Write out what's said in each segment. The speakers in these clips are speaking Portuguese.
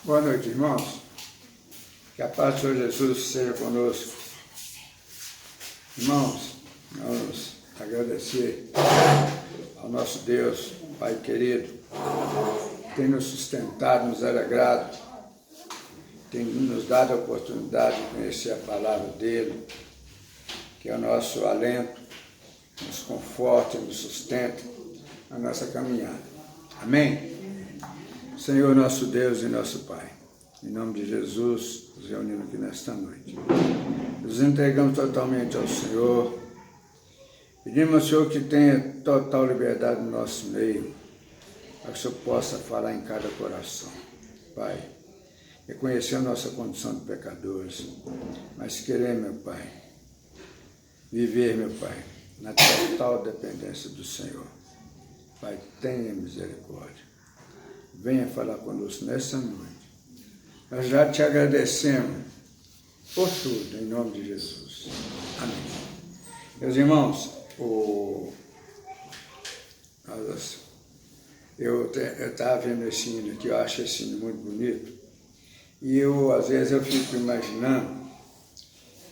Boa noite, irmãos. Que a paz do Senhor Jesus seja conosco. Irmãos, vamos agradecer ao nosso Deus, Pai querido, que tem nos sustentado, nos alegrado, tem nos dado a oportunidade de conhecer a palavra dele, que é o nosso alento, nos conforta e nos sustenta na nossa caminhada. Amém? Senhor, nosso Deus e nosso Pai, em nome de Jesus, nos reunimos aqui nesta noite. Nos entregamos totalmente ao Senhor. Pedimos ao Senhor que tenha total liberdade no nosso meio, para que o Senhor possa falar em cada coração. Pai, reconhecer a nossa condição de pecadores, mas querer, meu Pai, viver, meu Pai, na total dependência do Senhor. Pai, tenha misericórdia. Venha falar conosco nessa noite. Nós já te agradecemos por tudo, em nome de Jesus. Amém. Meus irmãos, eu estava vendo esse hino aqui, eu acho esse hino muito bonito, e às vezes eu fico imaginando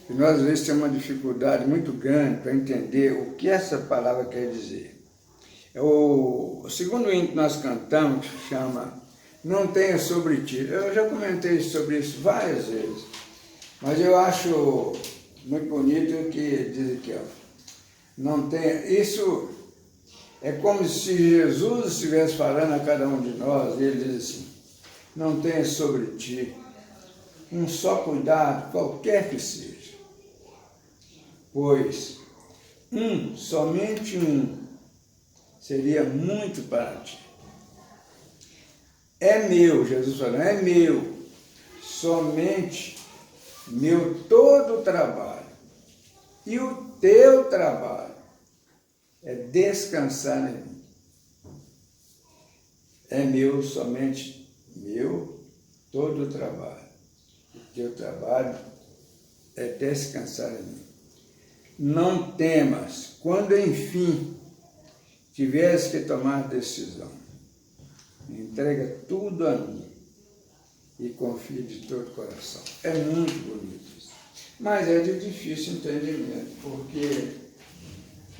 que nós, às vezes, temos uma dificuldade muito grande para entender o que essa palavra quer dizer. O segundo hino que nós cantamos chama Não Tenha Sobre Ti. Eu já comentei sobre isso várias vezes, mas eu acho muito bonito que diz aqui, ó, não tenha, isso é como se Jesus estivesse falando a cada um de nós, e ele diz assim, não tenha sobre ti um só cuidado, qualquer que seja, pois somente seria muito para ti. É meu, Jesus falando, é meu, somente meu todo o trabalho. E o teu trabalho é descansar em mim. É meu, somente meu, todo o trabalho. O teu trabalho é descansar em mim. Não temas, quando enfim tiveres que tomar decisão, entrega tudo a mim e confia de todo o coração. É muito bonito isso, mas é de difícil entendimento, porque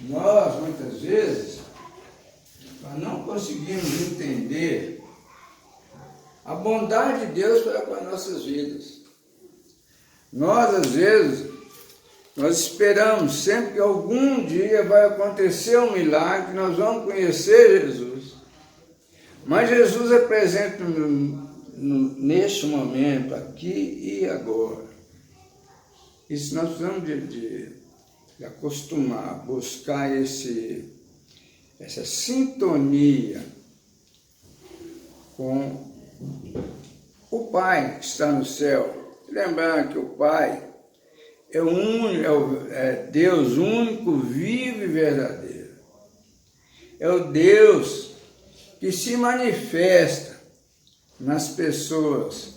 nós, muitas vezes, nós não conseguimos entender a bondade de Deus para com as nossas vidas. Nós, às vezes, nós esperamos sempre que algum dia vai acontecer um milagre, nós vamos conhecer Jesus. Mas Jesus é presente neste momento, aqui e agora. Isso nós precisamos de acostumar, buscar essa sintonia com o Pai que está no céu. Lembrar que o Pai é Deus único, vivo e verdadeiro. É o Deus que se manifesta nas pessoas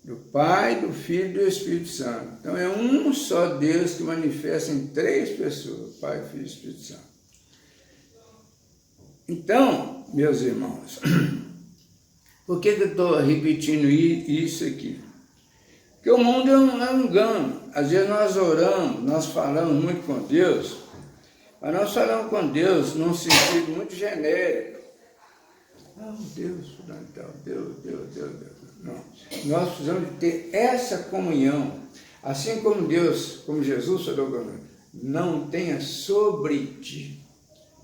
do Pai, do Filho e do Espírito Santo. Então é um só Deus que manifesta em três pessoas, Pai, Filho e Espírito Santo. Então, meus irmãos, por que eu estou repetindo isso aqui? Porque o mundo é um engano. Às vezes nós oramos, nós falamos muito com Deus, mas nós falamos com Deus num sentido muito genérico. Deus, Deus. Não. Nós precisamos de ter essa comunhão. Assim como Deus, como Jesus falou conosco, não tenha sobre ti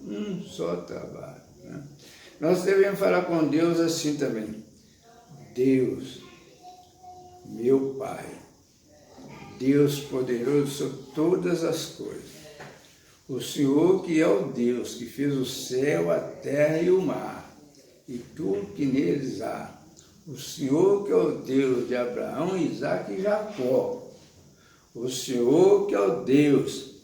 um só trabalho. Né? Nós devemos falar com Deus assim também. Deus, meu Pai, Deus poderoso sobre todas as coisas, o Senhor que é o Deus que fez o céu, a terra e o mar, e tudo que neles há, o Senhor que é o Deus de Abraão, Isaque e Jacó, o Senhor que é o Deus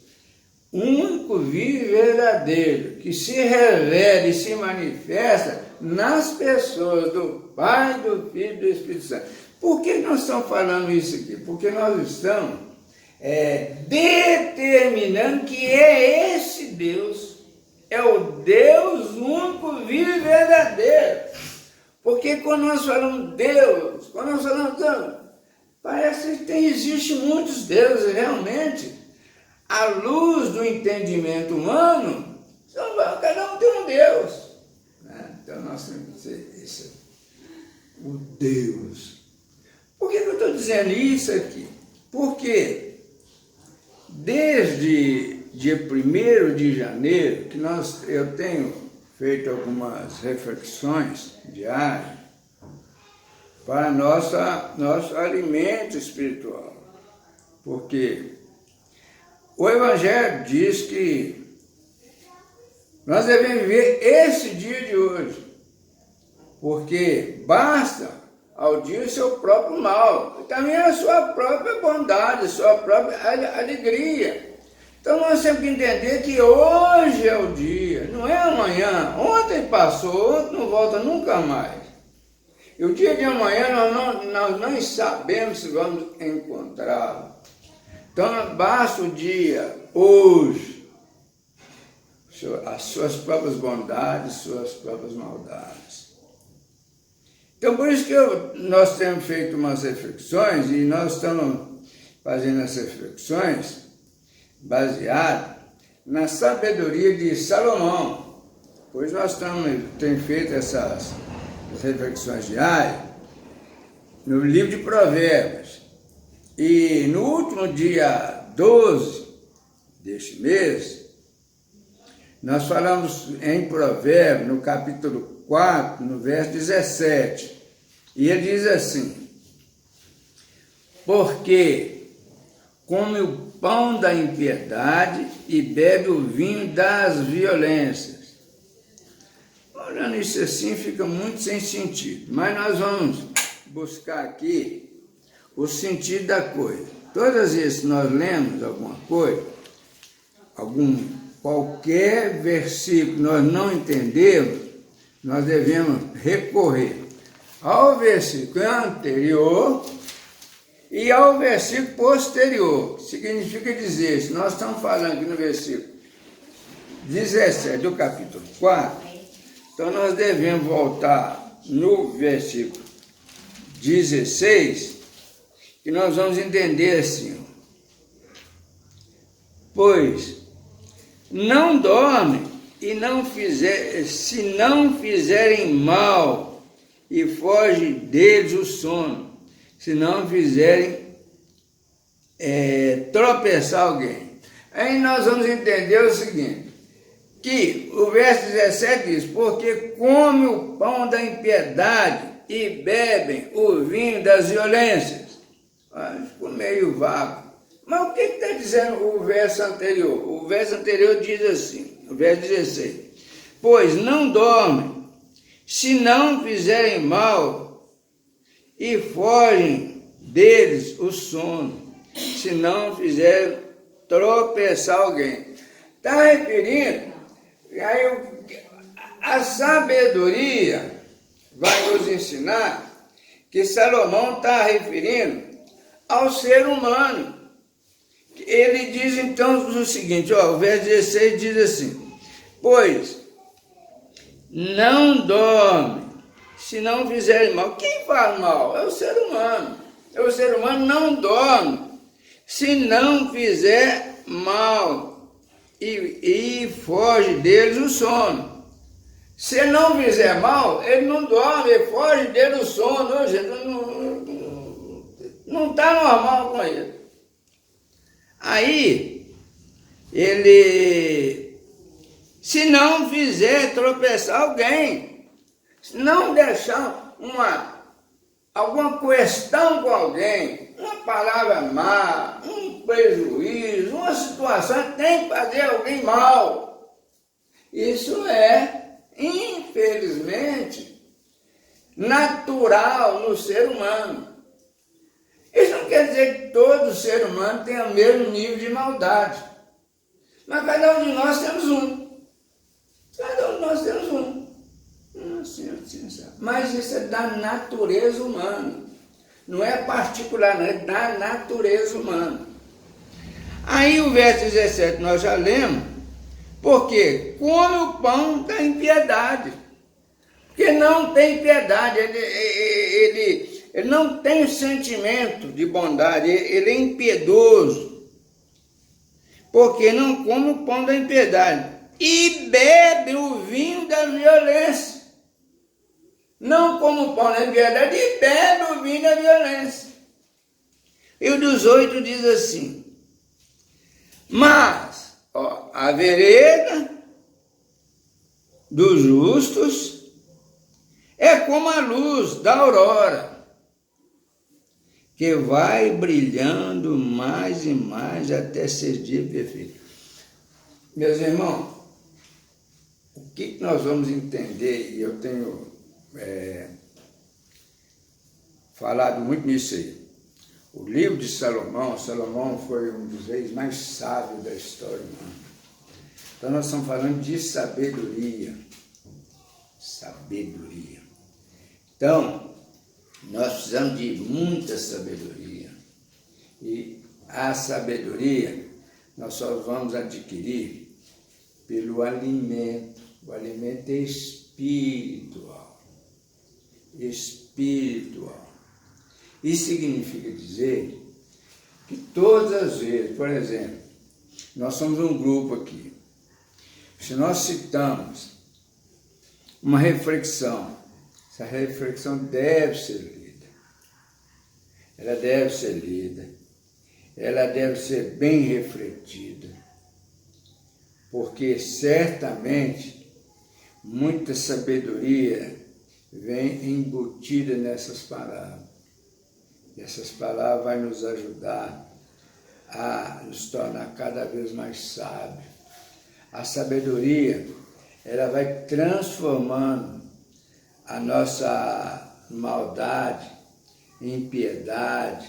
único, vivo e verdadeiro, que se revela e se manifesta nas pessoas do Pai, do Filho e do Espírito Santo. Por que nós estamos falando isso aqui? Porque nós estamos determinando que é esse Deus, é o Deus único, vivo e verdadeiro. Porque quando nós falamos Deus, quando nós falamos Deus, parece que existe muitos deuses realmente. À luz do entendimento humano, cada um tem um Deus. Então nós temos que dizer isso. O Deus. Por que eu estou dizendo isso aqui? Porque desde dia 1º de janeiro, que eu tenho feito algumas reflexões diárias para nosso alimento espiritual. Porque o Evangelho diz que nós devemos viver esse dia de hoje, porque basta ao dia o seu próprio mal, e também a sua própria bondade, a sua própria alegria. Então nós temos que entender que hoje é o dia, não é amanhã. Ontem passou, ontem não volta nunca mais. E o dia de amanhã nós não sabemos se vamos encontrá-lo. Então basta o dia, hoje, as suas próprias bondades, suas próprias maldades. Então por isso que nós temos feito umas reflexões, e nós estamos fazendo essas reflexões baseado na sabedoria de Salomão, pois nós temos feito essas reflexões diárias no livro de Provérbios, e no último dia 12 deste mês, nós falamos em Provérbios, no capítulo 4, no verso 17, e ele diz assim: porque come o pão da impiedade e bebe o vinho das violências. Olhando isso assim fica muito sem sentido, mas nós vamos buscar aqui o sentido da coisa. Todas as vezes que nós lemos alguma coisa, qualquer versículo que nós não entendemos, nós devemos recorrer ao versículo anterior e ao versículo posterior. Significa dizer, se nós estamos falando aqui no versículo 17 do capítulo 4, então nós devemos voltar no versículo 16, que nós vamos entender assim: pois não dormem se não fizerem mal, e foge deles o sono, se não fizerem tropeçar alguém. Aí nós vamos entender o seguinte, que o verso 17 diz: porque come o pão da impiedade e bebem o vinho das violências. Ficou meio vago. Mas o que está dizendo o verso anterior? O verso anterior diz assim, o verso 16: pois não dormem, se não fizerem mal, e fogem deles o sono, se não fizerem tropeçar alguém. Está referindo, aí a sabedoria vai nos ensinar que Salomão está referindo ao ser humano. Ele diz então o seguinte, o verso 16 diz assim: pois não dorme se não fizerem mal. Quem faz mal? É o ser humano. O ser humano não dorme se não fizer mal, e foge deles o sono. Se ele não fizer mal, ele não dorme, ele foge dele o sono. Não está normal com ele. Aí, ele, se não fizer tropeçar alguém, se não deixar alguma questão com alguém, uma palavra má, um prejuízo, uma situação, tem que fazer alguém mal. Isso é, infelizmente, natural no ser humano. Isso não quer dizer que todo ser humano tenha o mesmo nível de maldade. Mas cada um de nós temos um. Cada um de nós temos um. Mas isso é da natureza humana. Não é particular, não, é da natureza humana. Aí o verso 17 nós já lemos, porque come o pão da impiedade. Porque não tem piedade, ele não tem sentimento de bondade, ele é impiedoso, porque não come o pão da impiedade e bebe o vinho da violência. Não come o pão da impiedade e bebe o vinho da violência. E o 18 diz assim: mas a vereda dos justos é como a luz da aurora, que vai brilhando mais e mais até ser dia perfeito. Meus irmãos, o que nós vamos entender, e eu tenho falado muito nisso aí. O livro de Salomão foi um dos reis mais sábios da história humana. Então nós estamos falando de sabedoria. Sabedoria. Então, nós precisamos de muita sabedoria. E a sabedoria nós só vamos adquirir pelo alimento. O alimento é espiritual. Espiritual. Isso significa dizer que todas as vezes, por exemplo, nós somos um grupo aqui. Se nós citamos uma reflexão, essa reflexão deve ser lida. Ela deve ser lida. Ela deve ser bem refletida. Porque certamente muita sabedoria vem embutida nessas palavras. E essas palavras vão nos ajudar a nos tornar cada vez mais sábios. A sabedoria, ela vai transformando a nossa maldade em impiedade,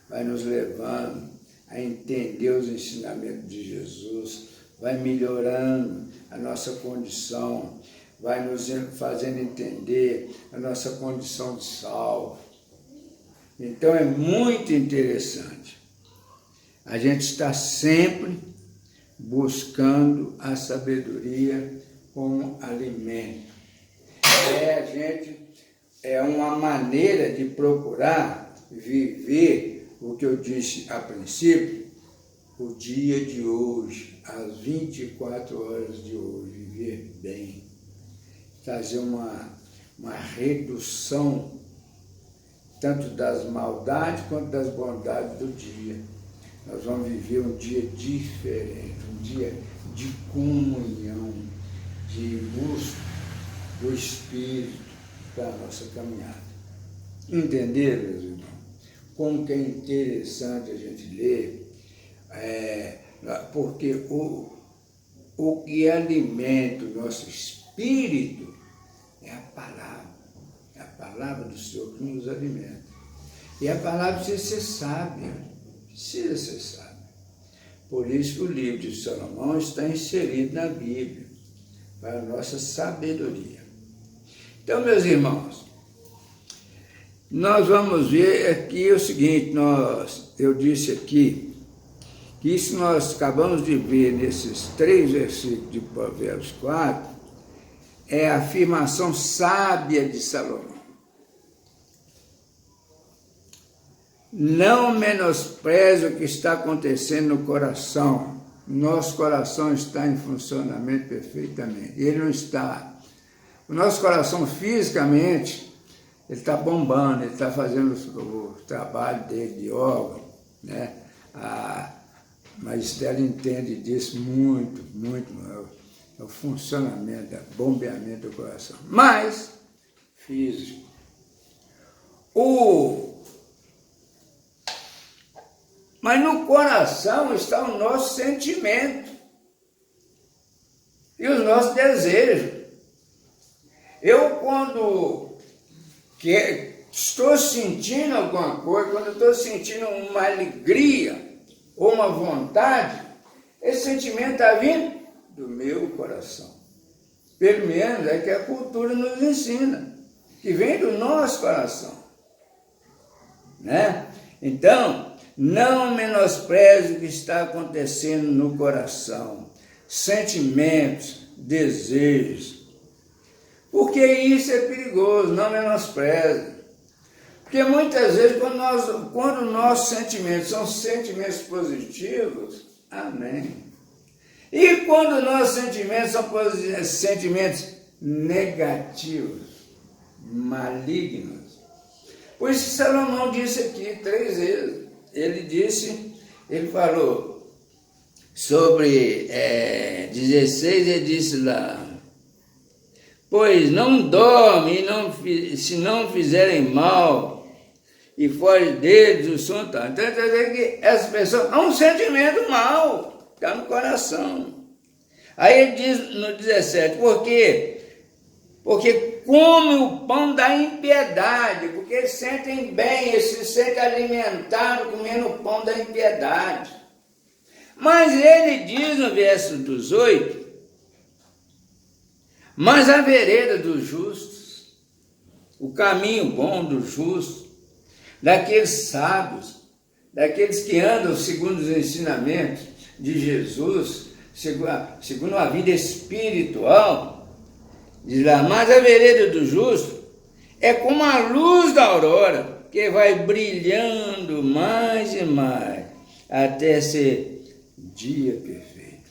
vai nos levando a entender os ensinamentos de Jesus, vai melhorando a nossa condição, vai nos fazendo entender a nossa condição de salvo. Então é muito interessante. A gente está sempre buscando a sabedoria como alimento. É uma maneira de procurar viver o que eu disse a princípio, o dia de hoje, as 24 horas de hoje, viver bem, fazer uma redução tanto das maldades quanto das bondades do dia. Nós vamos viver um dia diferente, um dia de comunhão, de busca do Espírito para a nossa caminhada. Entenderam, meus irmãos? Como que é interessante a gente ler, porque o que alimenta o nosso espírito é a palavra. É a palavra do Senhor que nos alimenta. E a palavra precisa ser sábia. Precisa ser sábia. Por isso que o livro de Salomão está inserido na Bíblia, para a nossa sabedoria. Então, meus irmãos, nós vamos ver aqui o seguinte, eu disse aqui, que isso nós acabamos de ver nesses 3 versículos de Provérbios 4, é a afirmação sábia de Salomão. Não menospreze o que está acontecendo no coração. Nosso coração está em funcionamento perfeitamente. Ele não está. O nosso coração fisicamente, ele está bombando, ele está fazendo o trabalho dele de órgão, né? A Magistela entende disso muito, é o funcionamento, o bombeamento do coração. Mas, físico. Mas no coração está o nosso sentimento e os nossos desejos. Eu, quando estou sentindo alguma coisa, quando estou sentindo uma alegria ou uma vontade, esse sentimento está vindo do meu coração. Pelo menos é que a cultura nos ensina, que vem do nosso coração, né? Então, não menospreze o que está acontecendo no coração, sentimentos, desejos. Porque isso é perigoso, não menospreze. Porque muitas vezes, quando nossos sentimentos são sentimentos positivos, amém. E quando nossos sentimentos são sentimentos negativos, malignos. Por isso que Salomão disse aqui 3 vezes. Ele falou sobre 16, ele disse lá, pois não dorme se não fizerem mal, e foge deles o som. Então, quer dizer que essa pessoa há um sentimento mal, está no coração. Aí ele diz no 17, por quê? Porque come o pão da impiedade, porque eles sentem bem, eles se sentem alimentados comendo o pão da impiedade. Mas ele diz no verso 18, mas a vereda dos justos, o caminho bom dos justos, daqueles sábios, daqueles que andam segundo os ensinamentos de Jesus, segundo a vida espiritual, diz lá, mas a vereda do justo é como a luz da aurora, que vai brilhando mais e mais, até ser dia perfeito.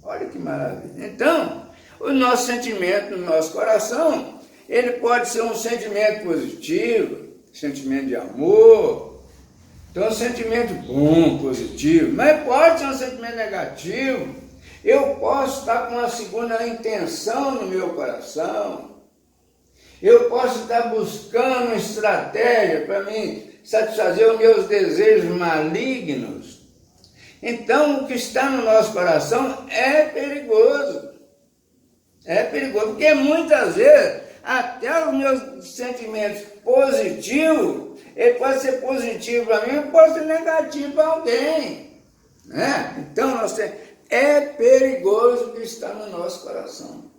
Olha que maravilha. Então, o nosso sentimento no nosso coração, ele pode ser um sentimento positivo, sentimento de amor, então um sentimento bom, positivo, mas pode ser um sentimento negativo. Eu posso estar com uma segunda intenção no meu coração, eu posso estar buscando uma estratégia para mim satisfazer os meus desejos malignos. Então o que está no nosso coração é perigoso. É perigoso, porque muitas vezes até os meus sentimentos positivos, ele pode ser positivo para mim, pode ser negativo para alguém, né? Então é perigoso o que está no nosso coração.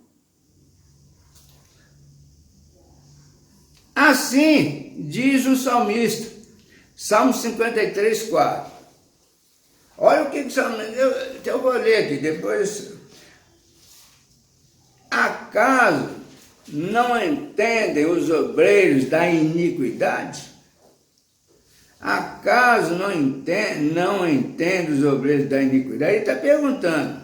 Assim diz o salmista, Salmo 53, 4. Olha o que o salmista, eu vou ler aqui depois. Acaso não entendem os obreiros da iniquidade? Acaso não entendem os obreiros da iniquidade? Ele está perguntando.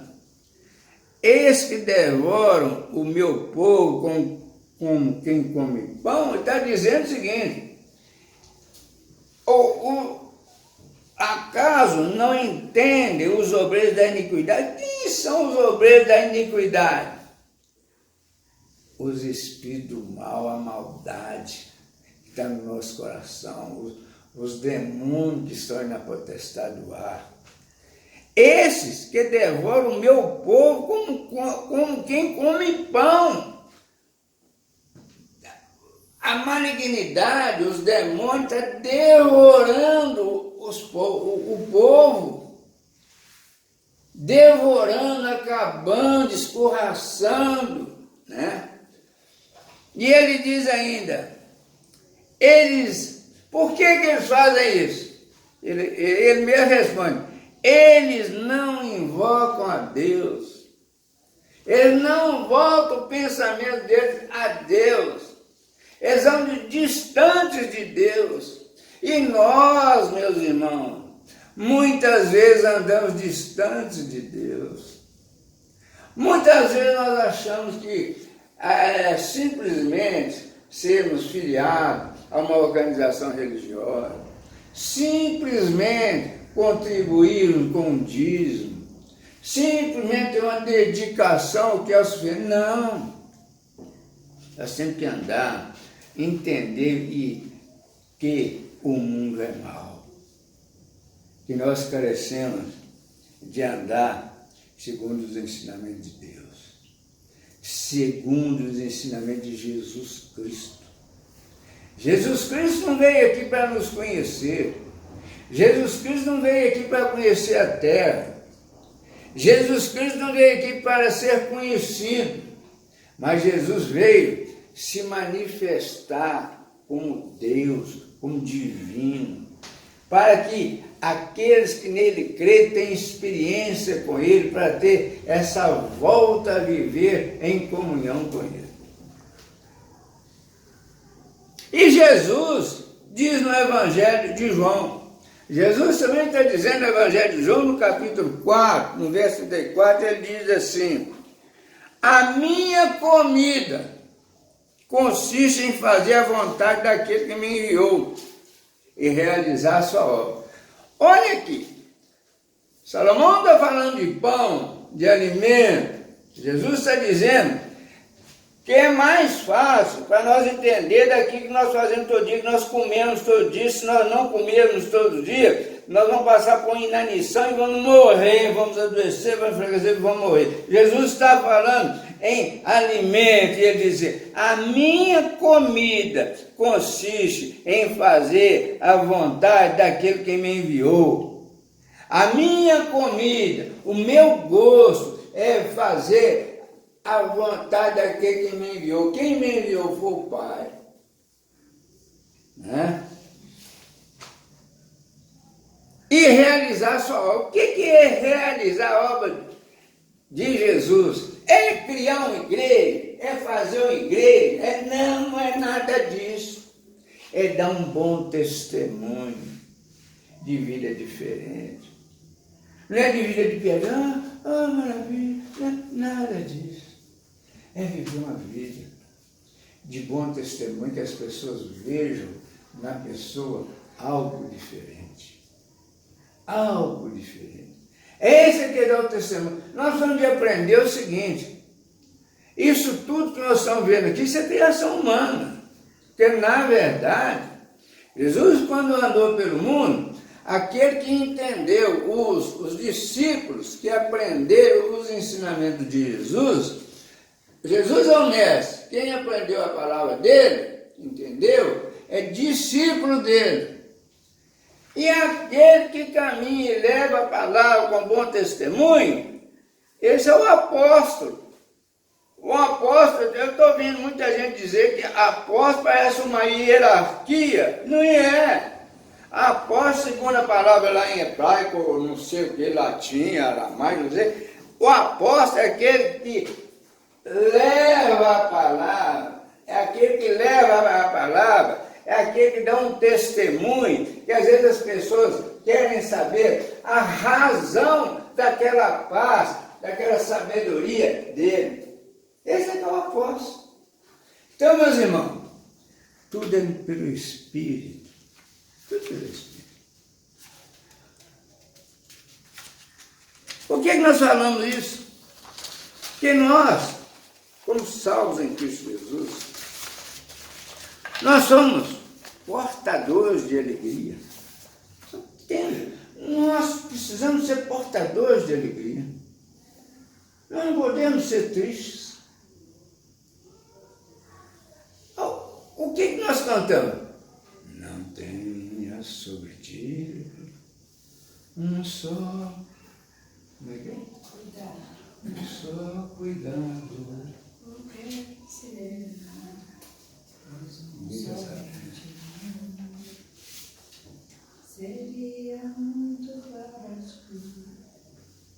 Eis que devoram o meu povo como quem come pão? Ele está dizendo o seguinte. Acaso não entendem os obreiros da iniquidade? Quem são os obreiros da iniquidade? Os espíritos do mal, a maldade que está no nosso coração, os demônios que estão na potestade do ar. Esses que devoram o meu povo como quem come pão. A malignidade, os demônios estão devorando o povo, devorando, acabando, escorraçando, né? E ele diz ainda, por que eles fazem isso? Ele mesmo responde, eles não invocam a Deus, eles não voltam o pensamento deles a Deus, eles são distantes de Deus. E nós, meus irmãos, muitas vezes andamos distantes de Deus. Muitas vezes nós achamos que simplesmente sermos filiados a uma organização religiosa, simplesmente contribuirmos com o dízimo, simplesmente ter uma dedicação ao que é o suficiente. Não. Nós temos que andar, entender que o mundo é mau, que nós carecemos de andar segundo os ensinamentos de Deus, segundo os ensinamentos de Jesus Cristo. Jesus Cristo não veio aqui para nos conhecer, Jesus Cristo não veio aqui para conhecer a terra, Jesus Cristo não veio aqui para ser conhecido, mas Jesus veio se manifestar como Deus, como divino, para que aqueles que nele creem tenham experiência com ele, para ter essa volta a viver em comunhão com ele. E Jesus diz no Evangelho de João, Jesus também está dizendo no Evangelho de João, no capítulo 4, no verso 34, ele diz assim: a minha comida consiste em fazer a vontade daquele que me enviou e realizar a sua obra. Olha aqui, Salomão está falando de pão, de alimento. Jesus está dizendo que é mais fácil para nós entender daquilo que nós fazemos todo dia, que nós comemos todo dia. Se nós não comermos todo dia, nós vamos passar por inanição e vamos morrer, vamos adoecer, vamos enfraquecer e vamos morrer. Jesus está falando em alimento e ele diz: a minha comida consiste em fazer a vontade daquele que me enviou. A minha comida, o meu gosto é fazer a vontade daquele que me enviou. Quem me enviou foi o Pai. Né? E realizar a sua obra. O que é realizar a obra de Jesus? É criar uma igreja? É fazer uma igreja? Não é nada disso. É dar um bom testemunho de vida diferente. Não é de vida de piedade, maravilha, nada disso. É viver uma vida de bom testemunho, que as pessoas vejam na pessoa algo diferente. Algo diferente. Esse que é o testemunho. Nós vamos de aprender o seguinte: isso tudo que nós estamos vendo aqui, isso é criação humana. Porque, na verdade, Jesus, quando andou pelo mundo, aquele que entendeu, os discípulos que aprenderam os ensinamentos de Jesus, Jesus é o mestre. Quem aprendeu a palavra dele, entendeu, é discípulo dele. E aquele que caminha e leva a palavra com bom testemunho, esse é o apóstolo. O apóstolo, eu estou vendo muita gente dizer que apóstolo parece uma hierarquia. Não é. Apóstolo, segundo a palavra lá em hebraico, não sei o que, latim, aramaico, não sei. O apóstolo é aquele que leva a palavra, é aquele que leva a palavra, é aquele que dá um testemunho, que às vezes as pessoas querem saber a razão daquela paz, daquela sabedoria dele. Esse é o apóstolo. Então, meus irmãos, tudo é pelo Espírito. Tudo pelo Espírito. Por que nós falamos isso? Porque nós, como salvos em Cristo Jesus, nós somos portadores de alegria. Nós precisamos ser portadores de alegria. Nós não podemos ser tristes. O que nós cantamos? Não tenha sobre ti um só, como é que é? Um só cuidado. Seria muito fácil.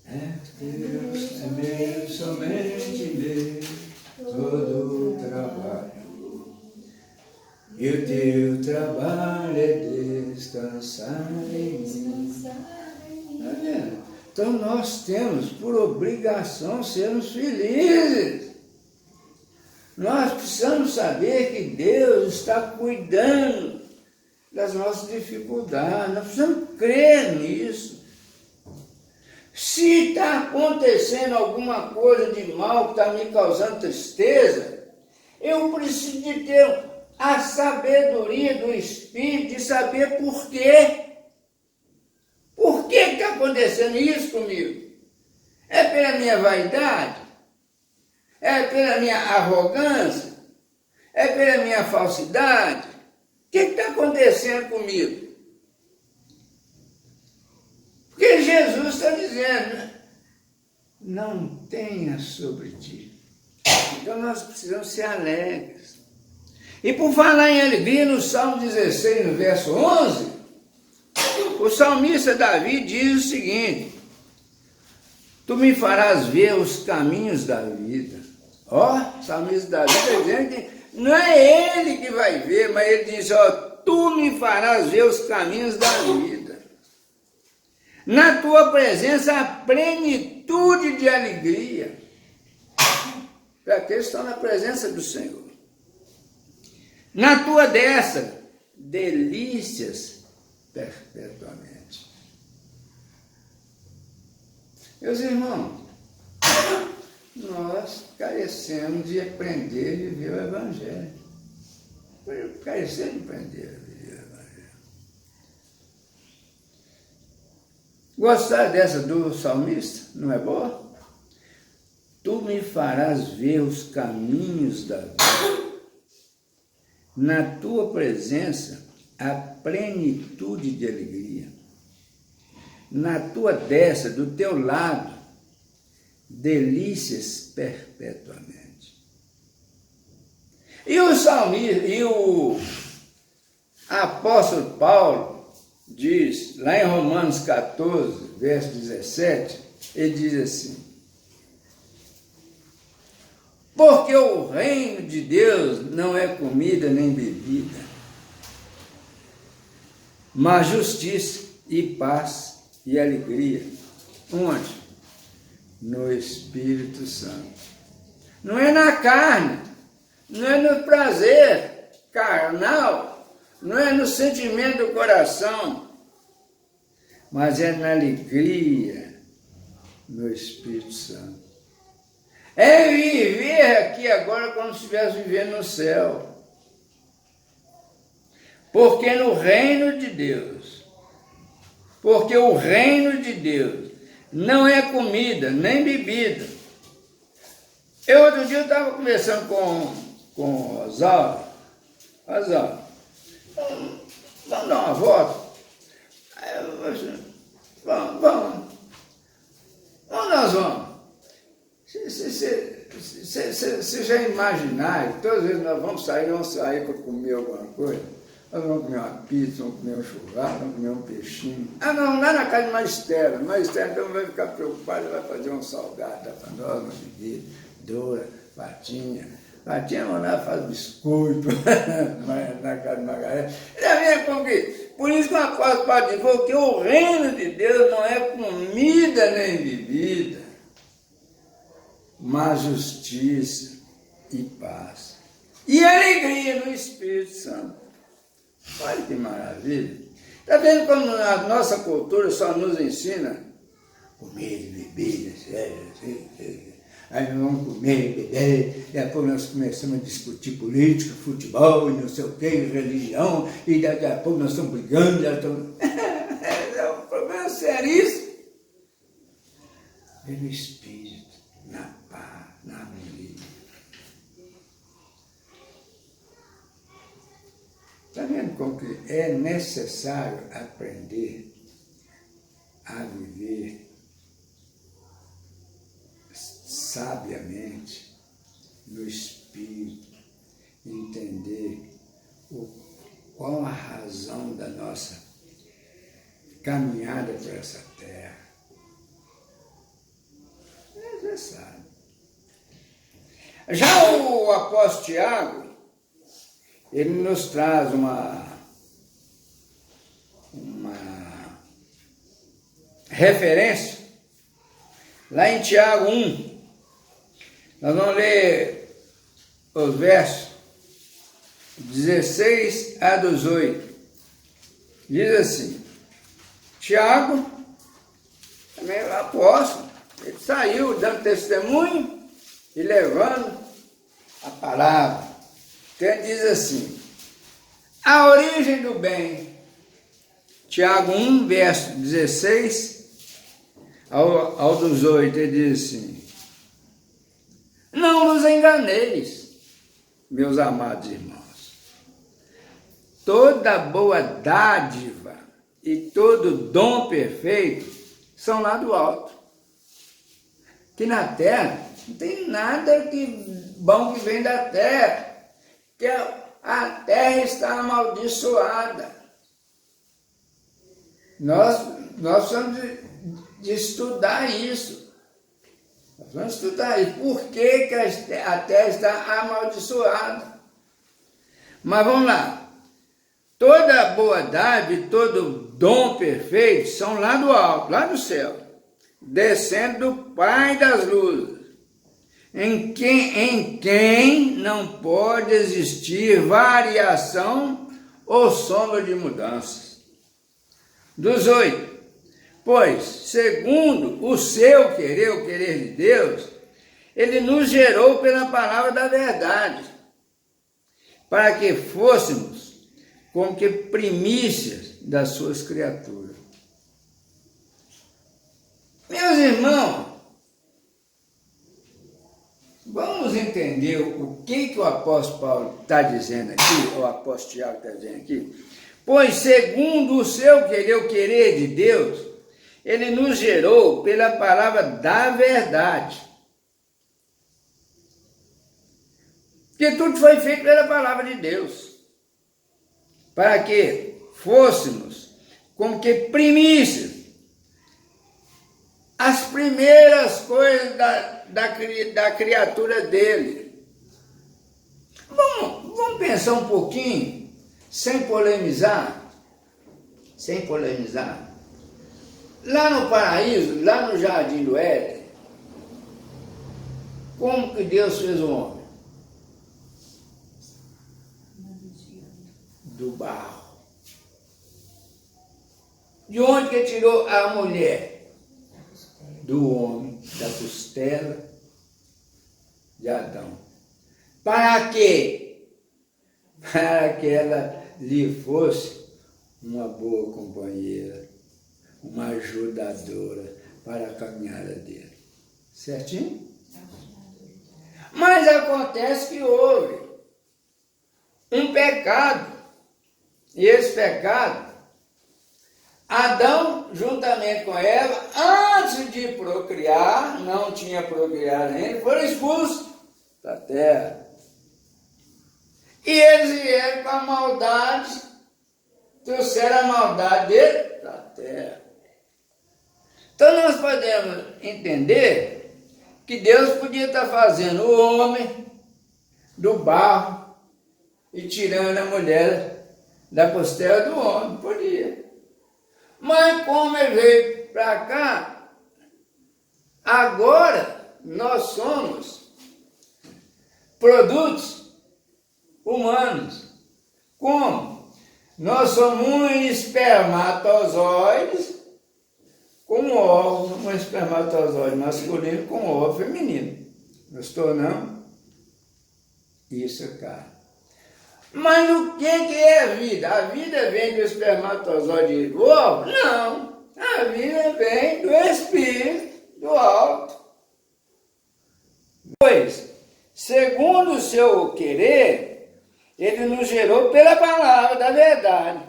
É Deus, é meu, somente meu, todo o trabalho. E o teu trabalho é descansar em mim. Tá vendo? Então nós temos por obrigação sermos felizes. Nós precisamos saber que Deus está cuidando das nossas dificuldades. Nós precisamos crer nisso. Se está acontecendo alguma coisa de mal que está me causando tristeza, eu preciso de ter a sabedoria do Espírito de saber por quê. Por que está acontecendo isso comigo? É pela minha vaidade? É pela minha arrogância? É pela minha falsidade? O que está acontecendo comigo? Porque Jesus está dizendo, não tenha sobre ti. Então nós precisamos ser alegres. E por falar em alegria, no Salmo 16, no verso 11, o salmista Davi diz o seguinte: tu me farás ver os caminhos da vida. Ó, o salmista Davi está dizendo que Não é ele que vai ver, mas ele diz, ó, tu me farás ver os caminhos da vida. Na tua presença há plenitude de alegria. Para aqueles que estão na presença do Senhor. Na tua destra, delícias perpetuamente. Meus irmãos, nós carecemos de aprender a viver o Evangelho. Carecemos de aprender a viver o Evangelho. Gostar dessa do salmista? Não é boa? Tu me farás ver os caminhos da vida. Na tua presença, há plenitude de alegria. Na tua destra, do teu lado, delícias perpetuamente. E o salmista, e o apóstolo Paulo diz, lá em Romanos 14, verso 17, ele diz assim, porque o reino de Deus não é comida nem bebida, mas justiça e paz e alegria. Onde? No Espírito Santo. Não é na carne, não é no prazer carnal, não é no sentimento do coração, mas é na alegria no Espírito Santo. É viver aqui agora como se estivesse vivendo no céu. Porque no reino de Deus, porque o reino de Deus não é comida, nem bebida. Outro dia eu estava conversando com o Osório. Osório, vamos dar uma volta? Aí eu falei assim, vamos. Onde nós vamos? Você já imaginar, todas as vezes nós vamos sair para comer alguma coisa, nós vamos comer uma pizza, vamos comer um churrasco, vamos comer um peixinho. Ah não, lá na casa de Magistela então vai ficar preocupado, vai fazer um salgado para nós, uma bebida, Dora, Patinha vão lá, faz biscoito na casa de Margarida. Por isso que o apóstolo Paulo diz que o reino de Deus não é comida nem bebida, mas justiça e paz. E alegria no Espírito Santo. Olha que maravilha. Está vendo como a nossa cultura só nos ensina comer e beber, aí nós vamos comer, beber, depois nós começamos a discutir política, futebol, e não sei o que, religião, e daqui a pouco nós estamos brigando, é um problema seríssimo. Pelo Espírito, na paz, na harmonia. Está vendo como que é necessário aprender a viver sabiamente no Espírito, entender qual a razão da nossa caminhada por essa terra. É necessário. Já o apóstolo Tiago, ele nos traz uma referência, lá em Tiago 1, nós vamos ler os versos 16 a 18. Diz assim, Tiago, também é o apóstolo, ele saiu dando testemunho e levando a palavra. Então ele diz assim, a origem do bem, Tiago 1, verso 16 ao 18, ele diz assim, não vos enganeis, meus amados irmãos, toda boa dádiva e todo dom perfeito são lá do alto, que na terra não tem nada bom que vem da terra, que a terra está amaldiçoada. Nós precisamos de estudar isso. Nós vamos estudar isso. Por que a terra está amaldiçoada? Mas vamos lá. Toda boa dádiva, todo dom perfeito são lá do alto, lá do céu, descendo do Pai das luzes, em quem não pode existir variação ou sombra de mudanças. Dos 8. Pois, segundo o seu querer, o querer de Deus, Ele nos gerou pela palavra da verdade, para que fôssemos como que primícias das suas criaturas. Meus irmãos, vamos entender o que o apóstolo Paulo está dizendo aqui, o apóstolo Tiago está dizendo aqui. Pois, segundo o seu querer, o querer de Deus, Ele nos gerou pela palavra da verdade. Porque tudo foi feito pela palavra de Deus. Para que fôssemos como que primícias, as primeiras coisas da criatura dele. Vamos pensar um pouquinho, sem polemizar. Lá no paraíso, lá no jardim do Éden, como que Deus fez o homem? Do barro. De onde que tirou a mulher? Do homem, da costela de Adão. Para quê? Para que ela lhe fosse uma boa companheira, uma ajudadora para a caminhada dele. Certinho? Mas acontece que houve um pecado. E esse pecado, Adão, juntamente com Eva, antes de procriar, não tinha procriado ainda, foram expulsos da terra. E eles vieram com a maldade, trouxeram a maldade dele da terra. Então nós podemos entender que Deus podia estar fazendo o homem do barro e tirando a mulher da costela do homem, podia. Mas como ele veio para cá, agora nós somos produtos humanos. Como? Nós somos um espermatozoide com óvulo, um espermatozoide masculino com óvulo feminino. Gostou, não? Isso é carne. Mas o que é a vida? A vida vem do espermatozoide do óvulo? Não. A vida vem do Espírito, do alto. Pois, segundo o seu querer, Ele nos gerou pela palavra da verdade,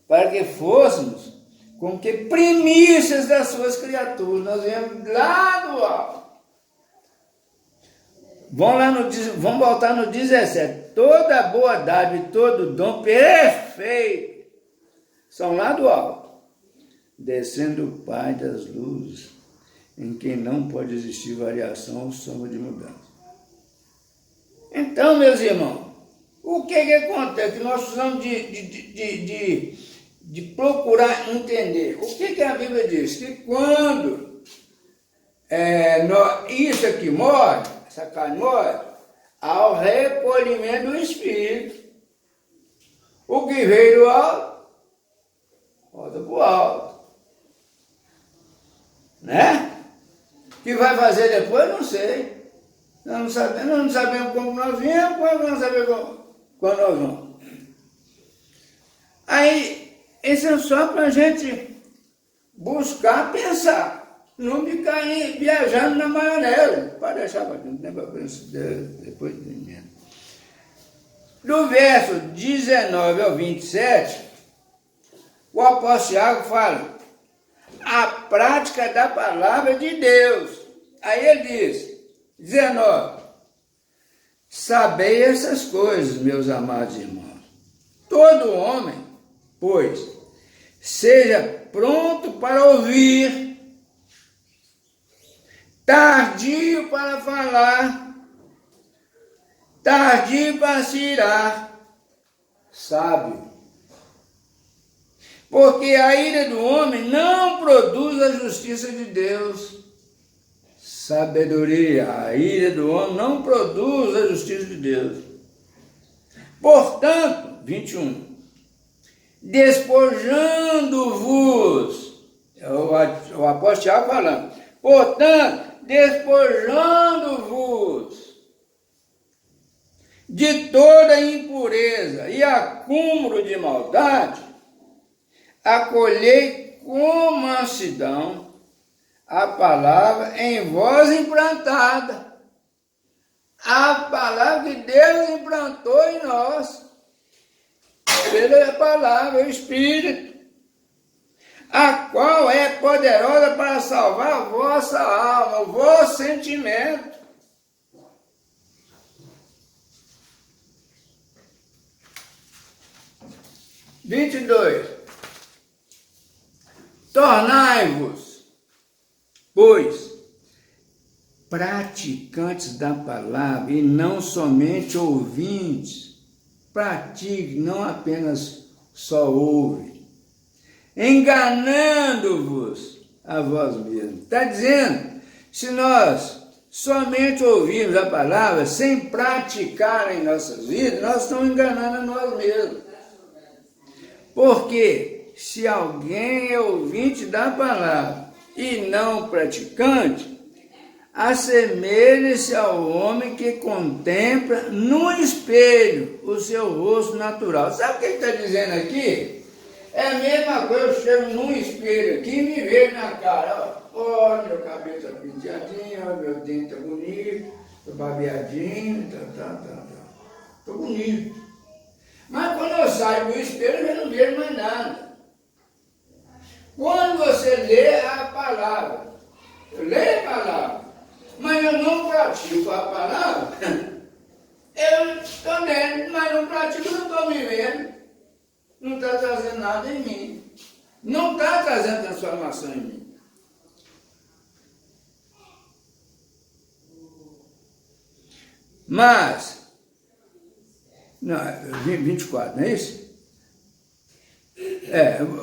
para que fôssemos como que primícias das suas criaturas. Nós viemos lá do alto. Vamos voltar no 17. Toda boa dádiva e todo dom perfeito são lá do alto, descendo o Pai das luzes, em quem não pode existir variação ou sombra de mudança. Então, meus irmãos, o que acontece? Que nós precisamos de procurar entender. O que a Bíblia diz? Que quando isso aqui morre, essa carne morre, há o recolhimento do Espírito. O que veio do alto, volta para o alto. Né? O que vai fazer depois, não sei. Nós não sabemos como nós viemos, quando não sabemos quando nós vamos. Aí, isso é só para a gente buscar pensar. Não ficar viajando na maionese. Pode deixar para depois de mim. Do verso 19 ao 27, o apóstolo Tiago fala a prática da palavra de Deus. Aí ele diz, 19, sabei essas coisas, meus amados irmãos. Todo homem, pois, seja pronto para ouvir, tardio para falar, tardio para se irar, sábio. Porque a ira do homem não produz a justiça de Deus. Sabedoria, a ira do homem não produz a justiça de Deus. Portanto, 21, despojando-vos, o apóstolo Tiago falando, portanto, despojando-vos de toda impureza e acúmulo de maldade, acolhei com mansidão a palavra em vós implantada. A palavra que Deus implantou em nós, pela palavra, o Espírito, a qual é poderosa para salvar a vossa alma, o vosso sentimento. Vinte e dois. Tornai-vos, pois, praticantes da palavra e não somente ouvintes. Pratique, não apenas só ouve. Enganando-vos a vós mesmos. Está dizendo, se nós somente ouvirmos a palavra sem praticar em nossas vidas, nós estamos enganando a nós mesmos. Porque se alguém é ouvinte da palavra e não praticante, assemelha-se ao homem que contempla no espelho o seu rosto natural. Sabe o que ele está dizendo aqui? É a mesma coisa, eu chego num espelho aqui e me vejo na cara. Ó, meu cabelo está penteadinho, ó, meu dente está bonito, estou babeadinho, estou bonito. Mas quando eu saio do espelho, eu já não vejo mais nada. Quando você lê a palavra, eu leio a palavra, mas eu não pratico a palavra, eu estou lendo, mas não pratico, não estou me vendo. Não está trazendo nada em mim. Não está trazendo transformação em mim. Mas, não, 24, não é isso?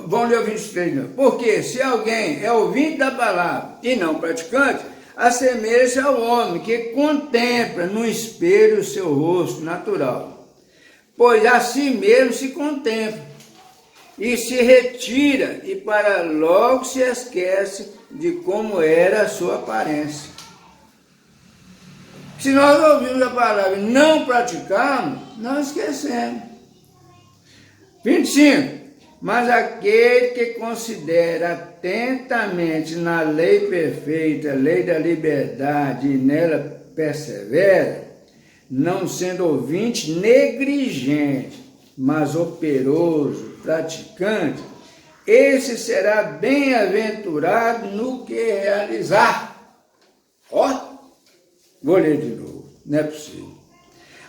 Vamos ler o 23 de novo. Porque se alguém é ouvinte da palavra e não praticante, assemelha-se ao homem que contempla no espelho o seu rosto natural, pois a si mesmo se contempla e se retira e para logo se esquece de como era a sua aparência. Se nós ouvimos a palavra e não praticarmos, nós esquecemos. 25. Mas aquele que considera atentamente na lei perfeita, lei da liberdade, e nela persevera, não sendo ouvinte negligente, mas operoso, praticante, esse será bem-aventurado no que realizar. Ó, vou ler de novo, não é possível.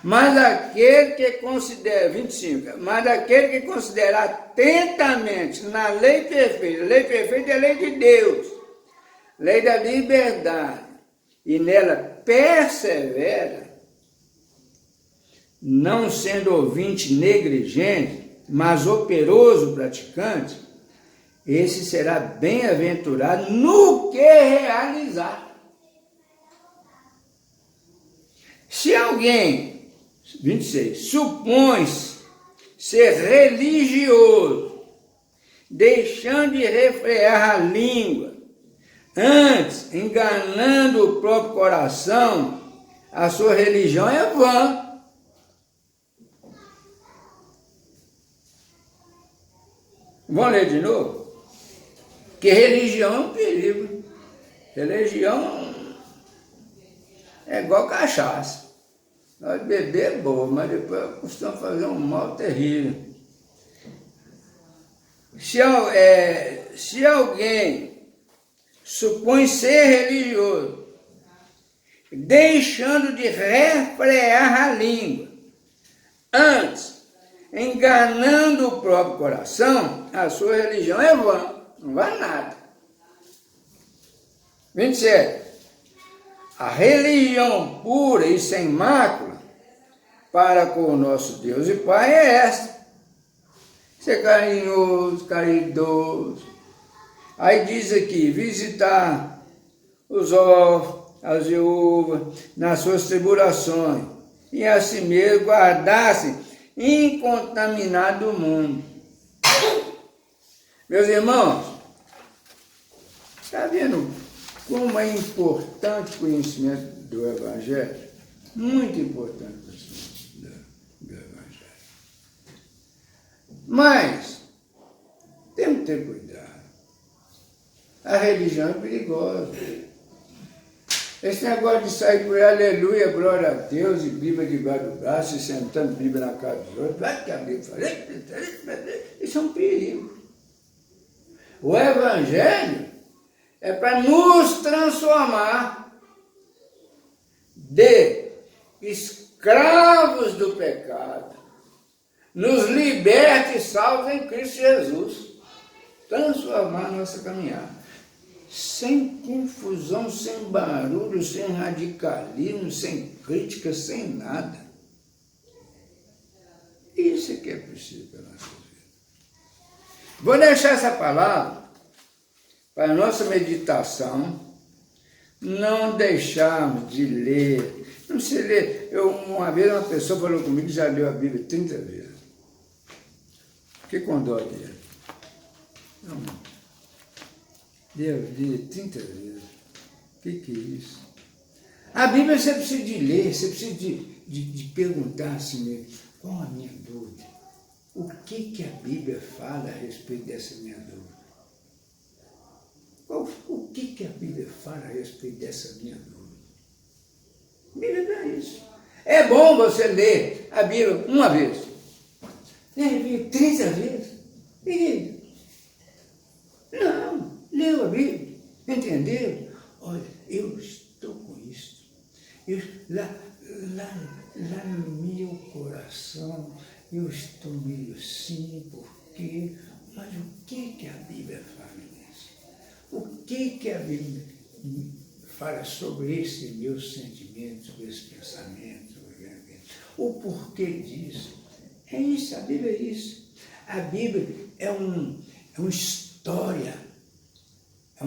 Mas aquele que considera, 25, mas aquele que considera atentamente na lei perfeita é a lei de Deus, lei da liberdade, e nela persevera, não sendo ouvinte negligente, mas operoso praticante, esse será bem-aventurado no que realizar. Se alguém, 26, supõe-se ser religioso, deixando de refrear a língua, antes enganando o próprio coração, a sua religião é vã. Vamos ler de novo? Que religião é um perigo. Religião é igual cachaça. Nós beber é boa, mas depois costuma fazer um mal terrível. Se alguém supõe ser religioso, deixando de refrear a língua, antes enganando o próprio coração, a sua religião é vã, não vale nada. 27. A religião pura e sem mácula para com o nosso Deus e Pai é esta: ser carinhoso, caridoso. Aí diz aqui, visitar os órfãos, as viúvas, nas suas tribulações, e assim mesmo guardar-se incontaminado do mundo. Meus irmãos, está vendo como é importante o conhecimento do Evangelho? Muito importante o conhecimento do Evangelho. Mas, temos que ter cuidado. A religião é perigosa. Esse negócio de sair por aleluia, glória a Deus, e Bíblia debaixo do braço, e sentando Bíblia na cara dos outros, vai que a Bíblia fala, isso é um perigo. O Evangelho é para nos transformar de escravos do pecado, nos liberta e salva em Cristo Jesus, transformar a nossa caminhada. Sem confusão, sem barulho, sem radicalismo, sem crítica, sem nada. Isso é que é preciso para a nossa vida. Vou deixar essa palavra para a nossa meditação, não deixarmos de ler. Não se lê. Uma vez uma pessoa falou comigo que já leu a Bíblia 30 vezes. Fiquei com dó dele. Não. Deus, li 30 vezes. O que é isso? A Bíblia você precisa de ler, você precisa de perguntar assim mesmo, qual a minha dúvida? O que a Bíblia fala a respeito dessa minha dúvida? O que a Bíblia fala a respeito dessa minha dúvida? A Bíblia não é isso. É bom você ler a Bíblia uma vez. Ler 30 vezes. E não. Leu a Bíblia, entendeu? Olha, eu estou com isso. Lá no meu coração, eu estou meio assim, porque... Mas o que a Bíblia fala nisso? O que a Bíblia fala sobre esse meu sentimento, sobre esse pensamento? O porquê disso? É isso, a Bíblia é isso. A Bíblia é uma história. É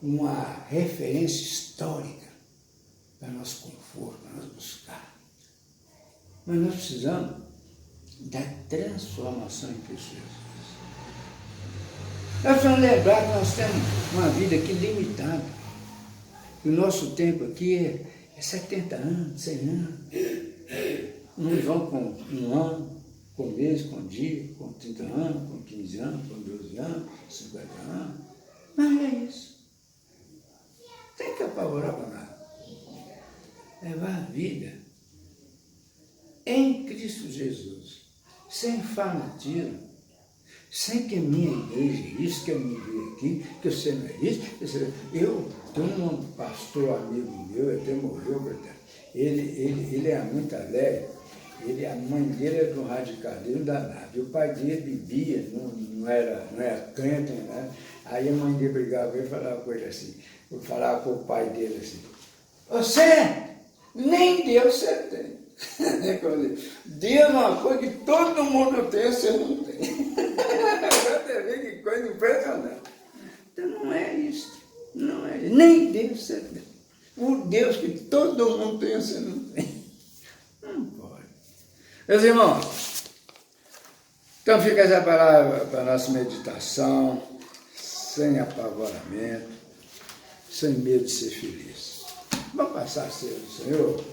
uma referência histórica para nosso conforto, para nós buscar. Mas nós precisamos da transformação em Cristo Jesus. Nós precisamos lembrar que nós temos uma vida aqui limitada. O nosso tempo aqui é 70 anos, 100 anos. Uns vão com 1 ano, com mês, com dia, com 30 anos, com 15 anos, com 12 anos, 50 anos. Mas é isso. Tem que apavorar para nada. Levar a vida em Cristo Jesus, sem fanatismo, sem que a minha igreja é isso, que eu me vi aqui, que você não é isso. Eu tenho um pastor amigo meu, até morreu, ele é muito alegre. A mãe dele era de um radicalismo danado. E o pai dele bebia, não era crente, né? Aí a mãe dele brigava com ele e falava com ele assim, falava com o pai dele assim, você nem Deus você tem. Deus é uma coisa que todo mundo tem, você não tem. Você vê que coisa impressionante. Então não é isso. Não é. Nem Deus você tem. O Deus que todo mundo tem, você não tem. Não pode. Meus irmãos, então fica essa palavra para a nossa meditação, sem apavoramento, sem medo de ser feliz. Vamos passar a ser do Senhor?